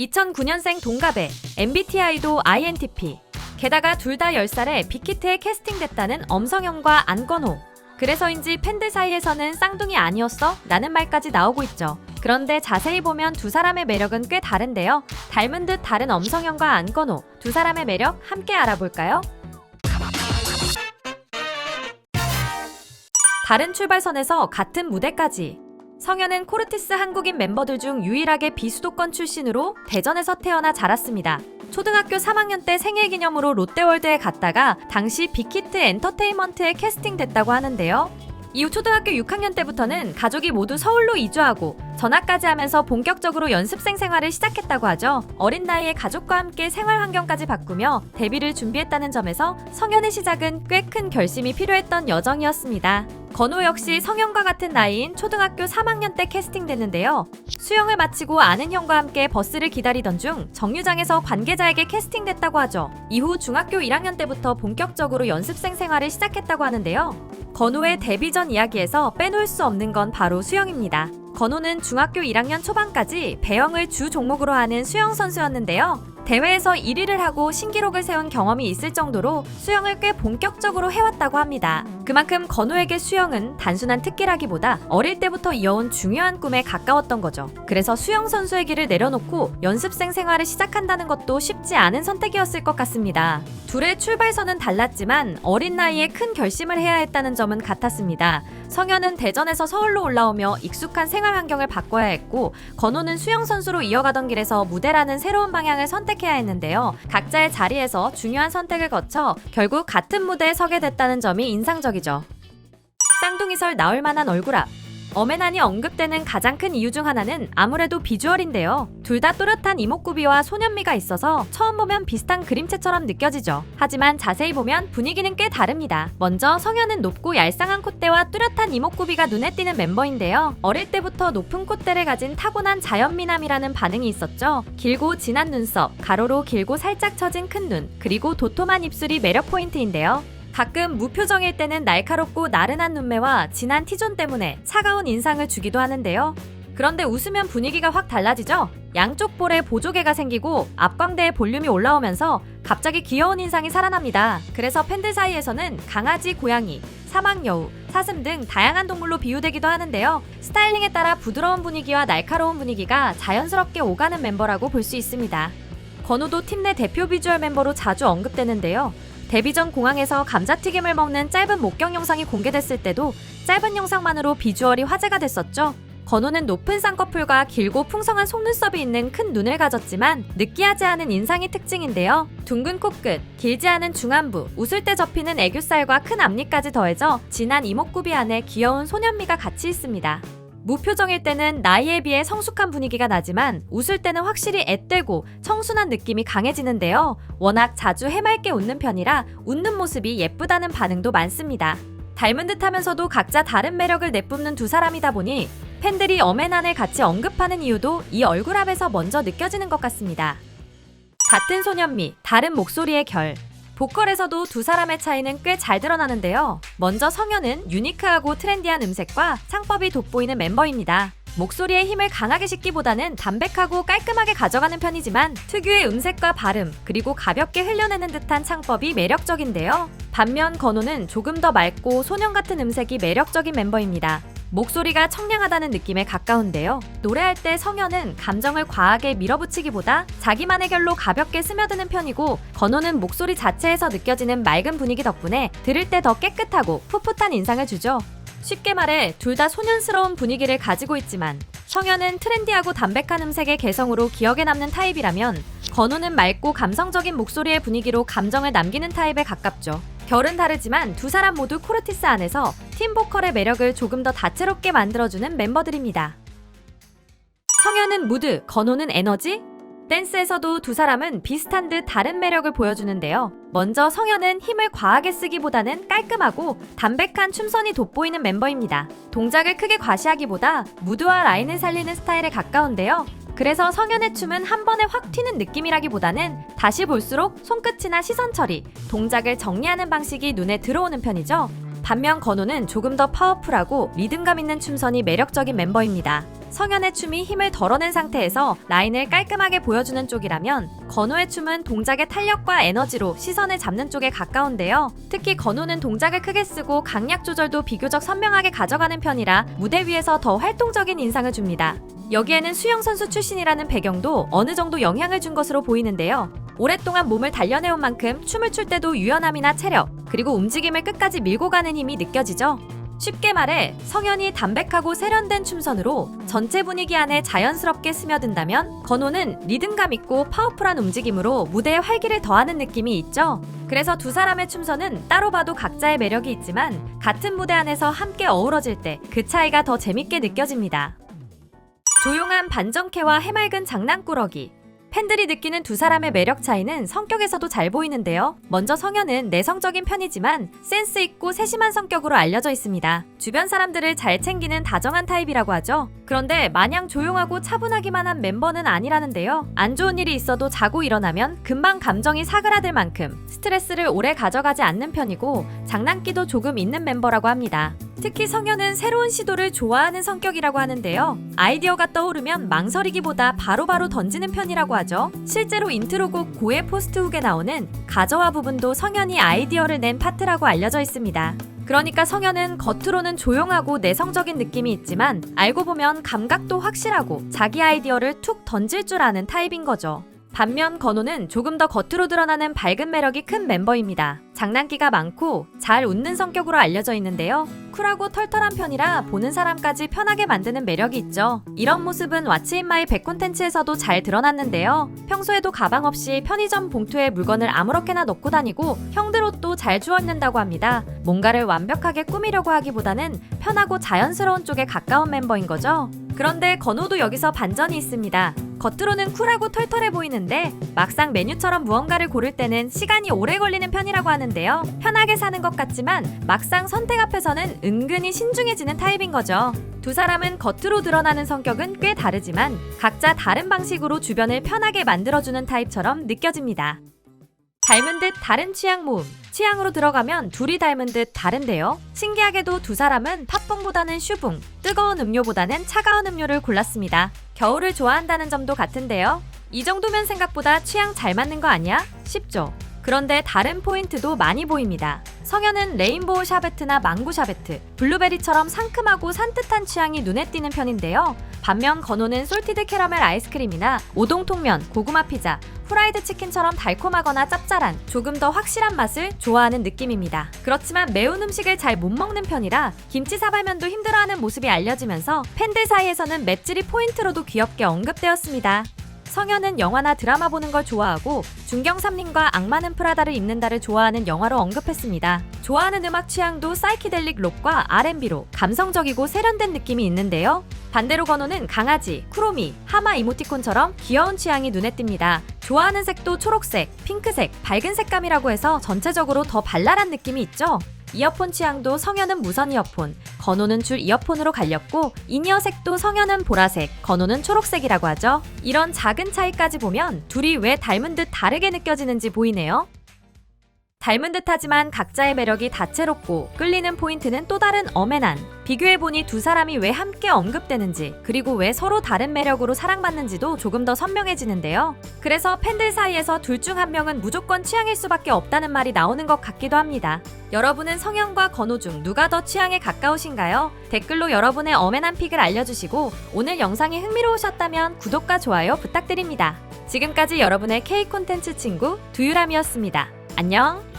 2009년생 동갑에 MBTI도 INTP. 게다가 둘 다 10살에 빅히트에 캐스팅됐다는 엄성현과 안건호. 그래서인지 팬들 사이에서는 쌍둥이 아니었어? 라는 말까지 나오고 있죠. 그런데 자세히 보면 두 사람의 매력은 꽤 다른데요. 닮은 듯 다른 엄성현과 안건호. 두 사람의 매력 함께 알아볼까요? 다른 출발선에서 같은 무대까지. 성현은 코르티스 한국인 멤버들 중 유일하게 비수도권 출신으로 대전에서 태어나 자랐습니다. 초등학교 3학년 때 생일 기념으로 롯데월드에 갔다가 당시 빅히트 엔터테인먼트에 캐스팅됐다고 하는데요. 이후 초등학교 6학년 때부터는 가족이 모두 서울로 이주하고 전학까지 하면서 본격적으로 연습생 생활을 시작했다고 하죠. 어린 나이에 가족과 함께 생활 환경까지 바꾸며 데뷔를 준비했다는 점에서 성현의 시작은 꽤 큰 결심이 필요했던 여정이었습니다. 건호 역시 성현과 같은 나이인 초등학교 3학년 때 캐스팅됐는데요. 수영을 마치고 아는 형과 함께 버스를 기다리던 중 정류장에서 관계자에게 캐스팅됐다고 하죠. 이후 중학교 1학년 때부터 본격적으로 연습생 생활을 시작했다고 하는데요. 건호의 데뷔 전 이야기에서 빼놓을 수 없는 건 바로 수영입니다. 건호는 중학교 1학년 초반까지 배영을 주 종목으로 하는 수영 선수였는데요. 대회에서 1위를 하고 신기록을 세운 경험이 있을 정도로 수영을 꽤 본격적으로 해왔다고 합니다. 그만큼 건호에게 수영은 단순한 특기라기보다 어릴 때부터 이어온 중요한 꿈에 가까웠던 거죠. 그래서 수영 선수의 길을 내려놓고 연습생 생활을 시작한다는 것도 쉽지 않은 선택이었을 것 같습니다. 둘의 출발선은 달랐지만 어린 나이에 큰 결심을 해야 했다는 점은 같았습니다. 성현은 대전에서 서울로 올라오며 익숙한 생활 환경을 바꿔야 했고, 건호는 수영 선수로 이어가던 길에서 무대라는 새로운 방향을 선택해야 했는데요. 각자의 자리에서 중요한 선택을 거쳐 결국 같은 무대에 서게 됐다는 점이 인상적이죠. 쌍둥이설 나올 만한 얼굴 앞. 어메난이 언급되는 가장 큰 이유 중 하나는 아무래도 비주얼인데요. 둘 다 또렷한 이목구비와 소년미가 있어서 처음 보면 비슷한 그림체처럼 느껴지죠. 하지만 자세히 보면 분위기는 꽤 다릅니다. 먼저 성현은 높고 얄쌍한 콧대와 뚜렷한 이목구비가 눈에 띄는 멤버인데요. 어릴 때부터 높은 콧대를 가진 타고난 자연미남이라는 반응이 있었죠. 길고 진한 눈썹, 가로로 길고 살짝 처진 큰 눈, 그리고 도톰한 입술이 매력 포인트인데요. 가끔 무표정일 때는 날카롭고 나른한 눈매와 진한 T존 때문에 차가운 인상을 주기도 하는데요. 그런데 웃으면 분위기가 확 달라지죠? 양쪽 볼에 보조개가 생기고 앞광대에 볼륨이 올라오면서 갑자기 귀여운 인상이 살아납니다. 그래서 팬들 사이에서는 강아지, 고양이, 사막여우, 사슴 등 다양한 동물로 비유되기도 하는데요. 스타일링에 따라 부드러운 분위기와 날카로운 분위기가 자연스럽게 오가는 멤버라고 볼 수 있습니다. 건호도 팀 내 대표 비주얼 멤버로 자주 언급되는데요. 데뷔 전 공항에서 감자튀김을 먹는 짧은 목격 영상이 공개됐을 때도 짧은 영상만으로 비주얼이 화제가 됐었죠. 건호는 높은 쌍꺼풀과 길고 풍성한 속눈썹이 있는 큰 눈을 가졌지만 느끼하지 않은 인상이 특징인데요. 둥근 코끝, 길지 않은 중안부, 웃을 때 접히는 애교살과 큰 앞니까지 더해져 진한 이목구비 안에 귀여운 소년미가 같이 있습니다. 무표정일 때는 나이에 비해 성숙한 분위기가 나지만 웃을 때는 확실히 앳되고 청순한 느낌이 강해지는데요. 워낙 자주 해맑게 웃는 편이라 웃는 모습이 예쁘다는 반응도 많습니다. 닮은 듯 하면서도 각자 다른 매력을 내뿜는 두 사람이다 보니 팬들이 어메난을 같이 언급하는 이유도 이 얼굴합에서 먼저 느껴지는 것 같습니다. 같은 소년미, 다른 목소리의 결. 보컬에서도 두 사람의 차이는 꽤 잘 드러나는데요. 먼저 성현은 유니크하고 트렌디한 음색과 창법이 돋보이는 멤버입니다. 목소리에 힘을 강하게 싣기보다는 담백하고 깔끔하게 가져가는 편이지만 특유의 음색과 발음, 그리고 가볍게 흘려내는 듯한 창법이 매력적인데요. 반면 건호는 조금 더 맑고 소년 같은 음색이 매력적인 멤버입니다. 목소리가 청량하다는 느낌에 가까운데요. 노래할 때 성현은 감정을 과하게 밀어붙이기보다 자기만의 결로 가볍게 스며드는 편이고, 건호는 목소리 자체에서 느껴지는 맑은 분위기 덕분에 들을 때 더 깨끗하고 풋풋한 인상을 주죠. 쉽게 말해 둘 다 소년스러운 분위기를 가지고 있지만 성현은 트렌디하고 담백한 음색의 개성으로 기억에 남는 타입이라면 건호는 맑고 감성적인 목소리의 분위기로 감정을 남기는 타입에 가깝죠. 결은 다르지만 두 사람 모두 코르티스 안에서 팀 보컬의 매력을 조금 더 다채롭게 만들어주는 멤버들입니다. 성현은 무드, 건호는 에너지? 댄스에서도 두 사람은 비슷한 듯 다른 매력을 보여주는데요. 먼저 성현은 힘을 과하게 쓰기보다는 깔끔하고 담백한 춤선이 돋보이는 멤버입니다. 동작을 크게 과시하기보다 무드와 라인을 살리는 스타일에 가까운데요. 그래서 성현의 춤은 한 번에 확 튀는 느낌이라기보다는 다시 볼수록 손끝이나 시선 처리, 동작을 정리하는 방식이 눈에 들어오는 편이죠. 반면 건우는 조금 더 파워풀하고 리듬감 있는 춤선이 매력적인 멤버입니다. 성현의 춤이 힘을 덜어낸 상태에서 라인을 깔끔하게 보여주는 쪽이라면 건우의 춤은 동작의 탄력과 에너지로 시선을 잡는 쪽에 가까운데요. 특히 건우는 동작을 크게 쓰고 강약 조절도 비교적 선명하게 가져가는 편이라 무대 위에서 더 활동적인 인상을 줍니다. 여기에는 수영선수 출신이라는 배경도 어느 정도 영향을 준 것으로 보이는데요. 오랫동안 몸을 단련해온 만큼 춤을 출 때도 유연함이나 체력, 그리고 움직임을 끝까지 밀고 가는 힘이 느껴지죠. 쉽게 말해 성현이 담백하고 세련된 춤선으로 전체 분위기 안에 자연스럽게 스며든다면 건우는 리듬감 있고 파워풀한 움직임으로 무대에 활기를 더하는 느낌이 있죠. 그래서 두 사람의 춤선은 따로 봐도 각자의 매력이 있지만 같은 무대 안에서 함께 어우러질 때 그 차이가 더 재밌게 느껴집니다. 조용한 반전캐와 해맑은 장난꾸러기. 팬들이 느끼는 두 사람의 매력 차이는 성격에서도 잘 보이는데요. 먼저 성현은 내성적인 편이지만 센스 있고 세심한 성격으로 알려져 있습니다. 주변 사람들을 잘 챙기는 다정한 타입이라고 하죠. 그런데 마냥 조용하고 차분하기만 한 멤버는 아니라는데요. 안 좋은 일이 있어도 자고 일어나면 금방 감정이 사그라들 만큼 스트레스를 오래 가져가지 않는 편이고 장난기도 조금 있는 멤버라고 합니다. 특히 성현은 새로운 시도를 좋아하는 성격이라고 하는데요. 아이디어가 떠오르면 망설이기보다 바로바로 던지는 편이라고 하죠. 실제로 인트로곡 고해 포스트훅에 나오는 가저와 부분도 성현이 아이디어를 낸 파트라고 알려져 있습니다. 그러니까 성현은 겉으로는 조용하고 내성적인 느낌이 있지만 알고 보면 감각도 확실하고 자기 아이디어를 툭 던질 줄 아는 타입인 거죠. 반면 건우는 조금 더 겉으로 드러나는 밝은 매력이 큰 멤버입니다. 장난기가 많고 잘 웃는 성격으로 알려져 있는데요. 쿨하고 털털한 편이라 보는 사람까지 편하게 만드는 매력이 있죠. 이런 모습은 왓츠 인 마이 백 콘텐츠에서도 잘 드러났는데요. 평소에도 가방 없이 편의점 봉투에 물건을 아무렇게나 넣고 다니고 형들 옷도 잘 주워입는다고 합니다. 뭔가를 완벽하게 꾸미려고 하기보다는 편하고 자연스러운 쪽에 가까운 멤버인 거죠. 그런데 건우도 여기서 반전이 있습니다. 겉으로는 쿨하고 털털해 보이는데 막상 메뉴처럼 무언가를 고를 때는 시간이 오래 걸리는 편이라고 하는데요. 편하게 사는 것 같지만 막상 선택 앞에서는 은근히 신중해지는 타입인 거죠. 두 사람은 겉으로 드러나는 성격은 꽤 다르지만 각자 다른 방식으로 주변을 편하게 만들어주는 타입처럼 느껴집니다. 닮은 듯 다른 취향 모음. 취향으로 들어가면 둘이 닮은 듯 다른데요. 신기하게도 두 사람은 팥붕보다는 슈붕, 뜨거운 음료보다는 차가운 음료를 골랐습니다. 겨울을 좋아한다는 점도 같은데요. 이 정도면 생각보다 취향 잘 맞는 거 아니야? 싶죠. 그런데 다른 포인트도 많이 보입니다. 성현은 레인보우 샤베트나 망고 샤베트, 블루베리처럼 상큼하고 산뜻한 취향이 눈에 띄는 편인데요. 반면 건우는 솔티드 캐러멜 아이스크림이나 오동통면, 고구마 피자, 후라이드 치킨처럼 달콤하거나 짭짤한 조금 더 확실한 맛을 좋아하는 느낌입니다. 그렇지만 매운 음식을 잘 못 먹는 편이라 김치 사발면도 힘들어하는 모습이 알려지면서 팬들 사이에서는 맵찔이 포인트로도 귀엽게 언급되었습니다. 성현은 영화나 드라마 보는 걸 좋아하고 중경삼림과 악마는 프라다를 입는다를 좋아하는 영화로 언급했습니다. 좋아하는 음악 취향도 사이키델릭 록과 R&B로 감성적이고 세련된 느낌이 있는데요. 반대로 건우는 강아지, 쿠로미, 하마 이모티콘처럼 귀여운 취향이 눈에 띕니다. 좋아하는 색도 초록색, 핑크색, 밝은 색감이라고 해서 전체적으로 더 발랄한 느낌이 있죠. 이어폰 취향도 성현은 무선 이어폰, 건우는 줄 이어폰으로 갈렸고 인이어 색도 성현은 보라색, 건우는 초록색이라고 하죠. 이런 작은 차이까지 보면 둘이 왜 닮은 듯 다르게 느껴지는지 보이네요. 닮은 듯하지만 각자의 매력이 다채롭고 끌리는 포인트는 또 다른 엄앤안. 비교해보니 두 사람이 왜 함께 언급되는지 그리고 왜 서로 다른 매력으로 사랑받는지도 조금 더 선명해지는데요. 그래서 팬들 사이에서 둘 중 한 명은 무조건 취향일 수밖에 없다는 말이 나오는 것 같기도 합니다. 여러분은 성현과 건우 중 누가 더 취향에 가까우신가요? 댓글로 여러분의 엄앤안 픽을 알려주시고 오늘 영상이 흥미로우셨다면 구독과 좋아요 부탁드립니다. 지금까지 여러분의 K 콘텐츠 친구 두유람이었습니다. 안녕!